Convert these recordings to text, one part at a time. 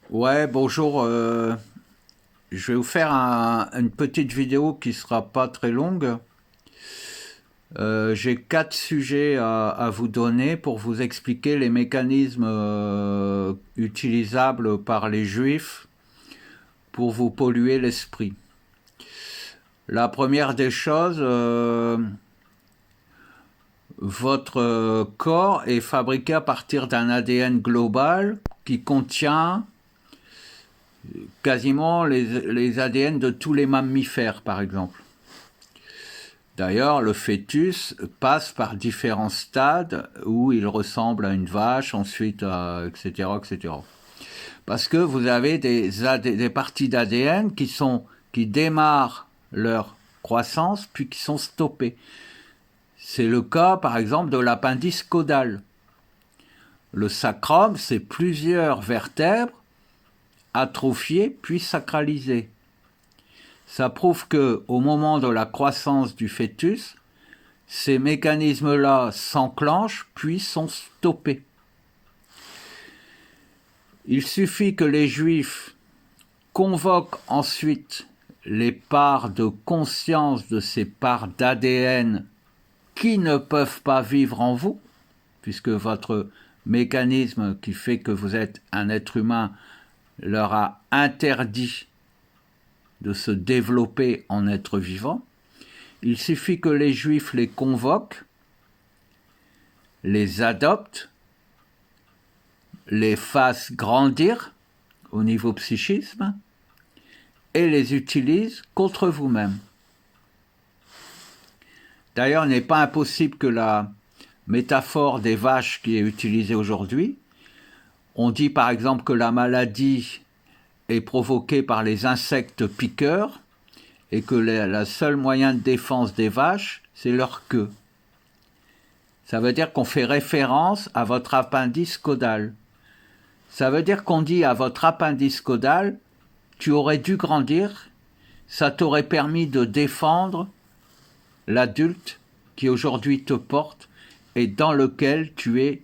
Ouais, bonjour. Je vais vous faire une petite vidéo qui sera pas très longue. J'ai quatre sujets à vous donner pour vous expliquer les mécanismes utilisables par les juifs pour vous polluer l'esprit. La première des choses, votre corps est fabriqué à partir d'un ADN global qui contient quasiment les ADN de tous les mammifères, par exemple. D'ailleurs, le fœtus passe par différents stades où il ressemble à une vache, ensuite, etc., etc. Parce que vous avez des parties d'ADN qui démarrent leur croissance puis qui sont stoppées. C'est le cas, par exemple, de l'appendice caudal. Le sacrum, c'est plusieurs vertèbres atrophiées puis sacralisées. Ça prouve que, au moment de la croissance du fœtus, ces mécanismes-là s'enclenchent puis sont stoppés. Il suffit que les juifs convoquent ensuite les parts de conscience de ces parts d'ADN qui ne peuvent pas vivre en vous, puisque votre mécanisme qui fait que vous êtes un être humain leur a interdit de se développer en être vivant. Il suffit que les juifs les convoquent, les adoptent, les fassent grandir au niveau psychisme et les utilisent contre vous-même. D'ailleurs, il n'est pas impossible que la métaphore des vaches qui est utilisée aujourd'hui, on dit par exemple que la maladie est provoquée par les insectes piqueurs et que la seule moyen de défense des vaches, c'est leur queue. Ça veut dire qu'on fait référence à votre appendice caudal. Ça veut dire qu'on dit à votre appendice caudal, tu aurais dû grandir, ça t'aurait permis de défendre l'adulte qui aujourd'hui te porte et dans lequel tu es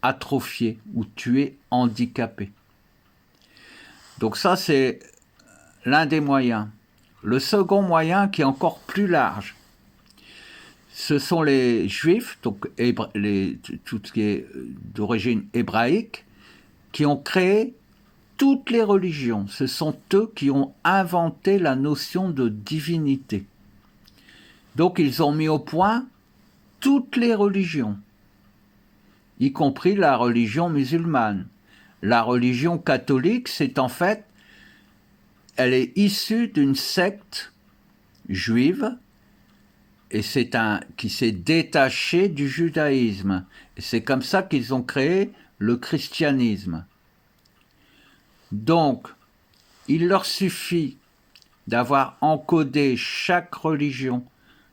atrophié ou tu es handicapé. Donc ça, c'est l'un des moyens. Le second moyen, qui est encore plus large, ce sont les juifs, donc tout ce qui est d'origine hébraïque, qui ont créé toutes les religions. Ce sont eux qui ont inventé la notion de divinité. Donc ils ont mis au point toutes les religions, y compris la religion musulmane. La religion catholique, c'est en fait, elle est issue d'une secte juive et qui s'est détachée du judaïsme. Et c'est comme ça qu'ils ont créé le christianisme. Donc, il leur suffit d'avoir encodé chaque religion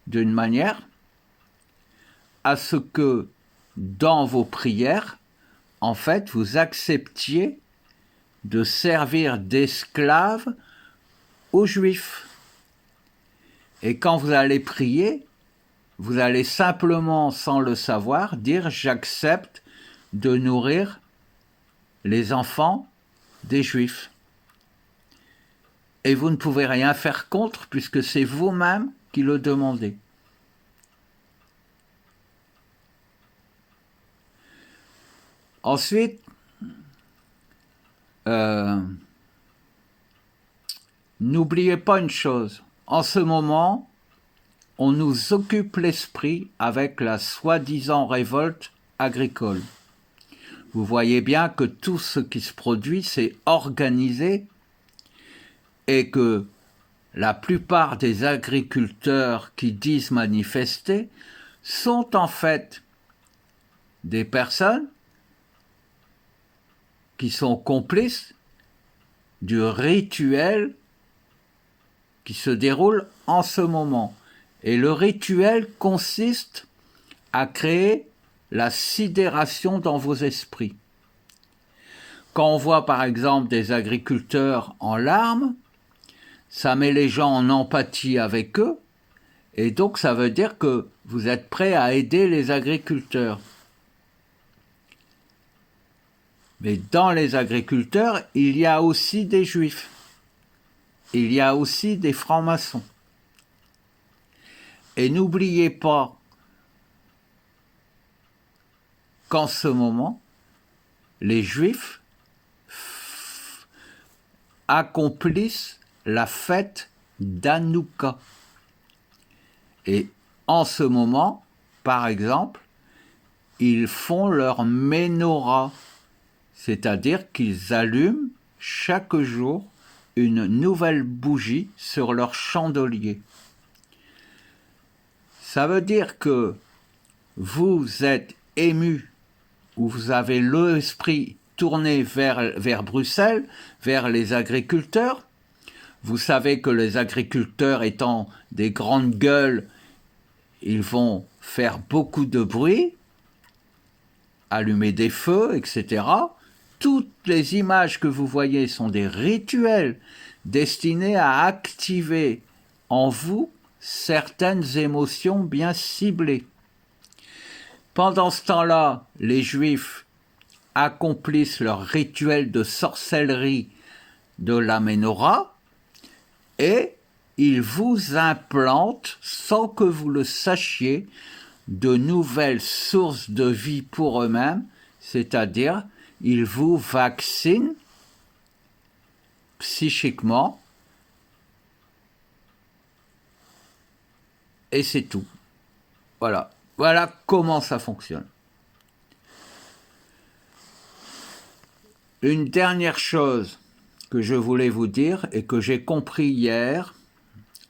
d'une manière à ce que dans vos prières, en fait, vous acceptiez de servir d'esclaves aux Juifs. Et quand vous allez prier, vous allez simplement, sans le savoir, dire « j'accepte de nourrir les enfants des Juifs ». Et vous ne pouvez rien faire contre puisque c'est vous-même qui le demandez. Ensuite, n'oubliez pas une chose. En ce moment, on nous occupe l'esprit avec la soi-disant révolte agricole. Vous voyez bien que tout ce qui se produit, c'est organisé et que la plupart des agriculteurs qui disent manifester sont en fait des personnes qui sont complices du rituel qui se déroule en ce moment. Et le rituel consiste à créer la sidération dans vos esprits. Quand on voit par exemple des agriculteurs en larmes, ça met les gens en empathie avec eux, et donc ça veut dire que vous êtes prêts à aider les agriculteurs. Mais dans les agriculteurs, il y a aussi des juifs. Il y a aussi des francs-maçons. Et n'oubliez pas qu'en ce moment, les juifs accomplissent la fête d'Hanouka. Et en ce moment, par exemple, ils font leur menorah, c'est-à-dire qu'ils allument chaque jour une nouvelle bougie sur leur chandelier. Ça veut dire que vous êtes ému, ou vous avez l'esprit tourné vers Bruxelles, vers les agriculteurs. Vous savez que les agriculteurs étant des grandes gueules, ils vont faire beaucoup de bruit, allumer des feux, etc. Toutes les images que vous voyez sont des rituels destinés à activer en vous certaines émotions bien ciblées. Pendant ce temps-là, les Juifs accomplissent leur rituel de sorcellerie de la Ménorah et ils vous implantent, sans que vous le sachiez, de nouvelles sources de vie pour eux-mêmes, c'est-à-dire ils vous vaccinent psychiquement et c'est tout. Voilà. Voilà comment ça fonctionne. Une dernière chose que je voulais vous dire et que j'ai compris hier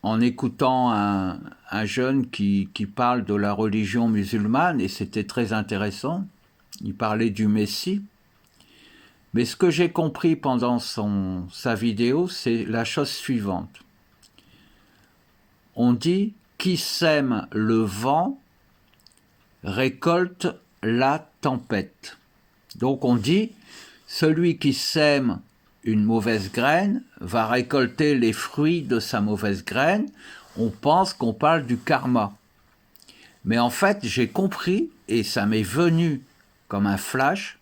en écoutant un jeune qui parle de la religion musulmane, et c'était très intéressant. Il parlait du Messie. Mais ce que j'ai compris pendant sa vidéo, c'est la chose suivante. On dit « qui sème le vent récolte la tempête ». Donc on dit « celui qui sème une mauvaise graine va récolter les fruits de sa mauvaise graine ». On pense qu'on parle du karma. Mais en fait, j'ai compris, et ça m'est venu comme un flash,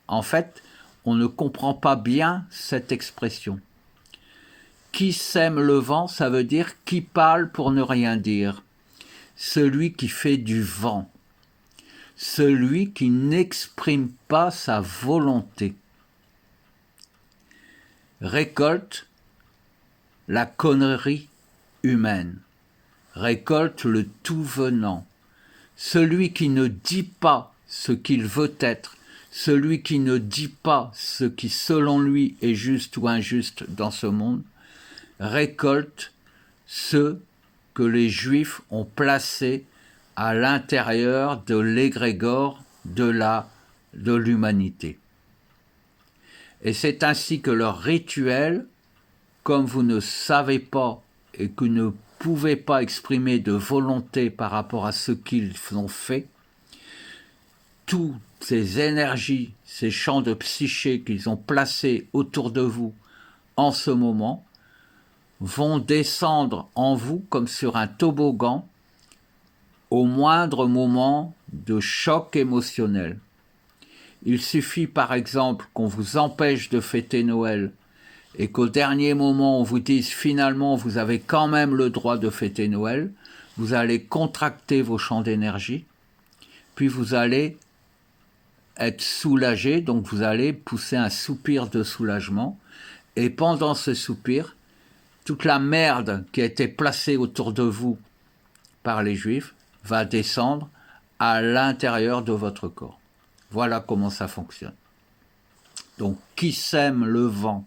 en fait, on ne comprend pas bien cette expression. Qui sème le vent, ça veut dire qui parle pour ne rien dire. Celui qui fait du vent. Celui qui n'exprime pas sa volonté. Récolte la connerie humaine. Récolte le tout venant. Celui qui ne dit pas ce qu'il veut être. Celui qui ne dit pas ce qui, selon lui, est juste ou injuste dans ce monde, récolte ce que les Juifs ont placé à l'intérieur de l'égrégore de l'humanité. Et c'est ainsi que leur rituel, comme vous ne savez pas et que ne pouvez pas exprimer de volonté par rapport à ce qu'ils ont fait, toutes ces énergies, ces champs de psyché qu'ils ont placés autour de vous en ce moment, vont descendre en vous comme sur un toboggan au moindre moment de choc émotionnel. Il suffit par exemple qu'on vous empêche de fêter Noël et qu'au dernier moment on vous dise finalement vous avez quand même le droit de fêter Noël, vous allez contracter vos champs d'énergie, puis vous allez être soulagé, donc vous allez pousser un soupir de soulagement, et pendant ce soupir, toute la merde qui a été placée autour de vous par les Juifs va descendre à l'intérieur de votre corps. Voilà comment ça fonctionne. Donc, qui sème le vent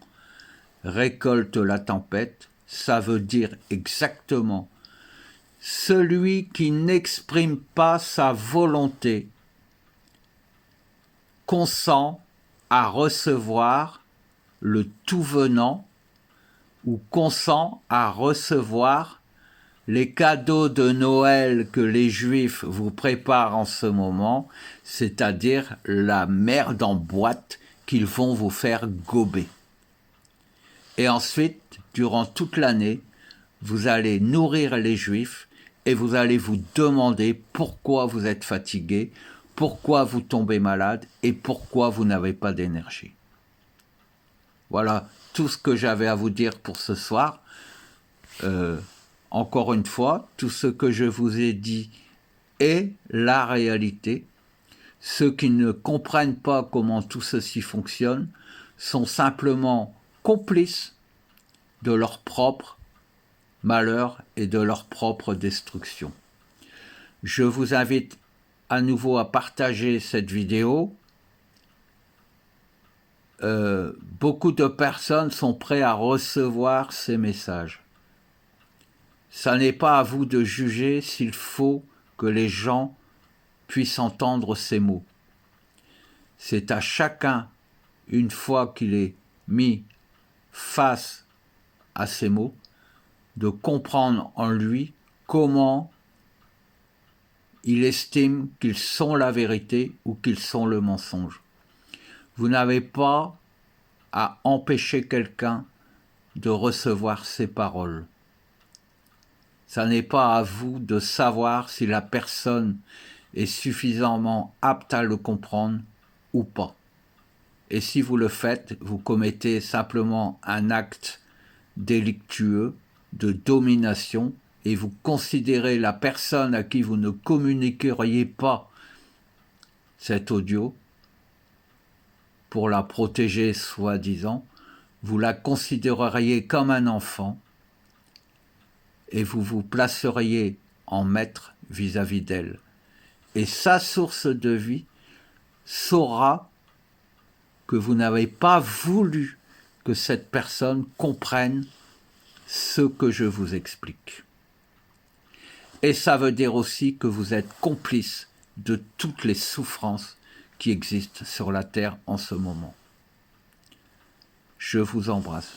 récolte la tempête, ça veut dire exactement celui qui n'exprime pas sa volonté consent à recevoir le tout venant ou consent à recevoir les cadeaux de Noël que les Juifs vous préparent en ce moment, c'est-à-dire la merde en boîte qu'ils vont vous faire gober. Et ensuite, durant toute l'année, vous allez nourrir les Juifs et vous allez vous demander pourquoi vous êtes fatigué, pourquoi vous tombez malade et pourquoi vous n'avez pas d'énergie. Voilà tout ce que j'avais à vous dire pour ce soir. Encore une fois, tout ce que je vous ai dit est la réalité. Ceux qui ne comprennent pas comment tout ceci fonctionne sont simplement complices de leur propre malheur et de leur propre destruction. Je vous invite à nouveau à partager cette vidéo. Beaucoup de personnes sont prêtes à recevoir ces messages. Ça n'est pas à vous de juger s'il faut que les gens puissent entendre ces mots. C'est à chacun, une fois qu'il est mis face à ces mots, de comprendre en lui comment il estime qu'ils sont la vérité ou qu'ils sont le mensonge. Vous n'avez pas à empêcher quelqu'un de recevoir ces paroles. Ça n'est pas à vous de savoir si la personne est suffisamment apte à le comprendre ou pas. Et si vous le faites, vous commettez simplement un acte délictueux de domination et vous considérez la personne à qui vous ne communiqueriez pas cet audio pour la protéger soi-disant, vous la considéreriez comme un enfant et vous vous placeriez en maître vis-à-vis d'elle. Et sa source de vie saura que vous n'avez pas voulu que cette personne comprenne ce que je vous explique. Et ça veut dire aussi que vous êtes complice de toutes les souffrances qui existent sur la terre en ce moment. Je vous embrasse.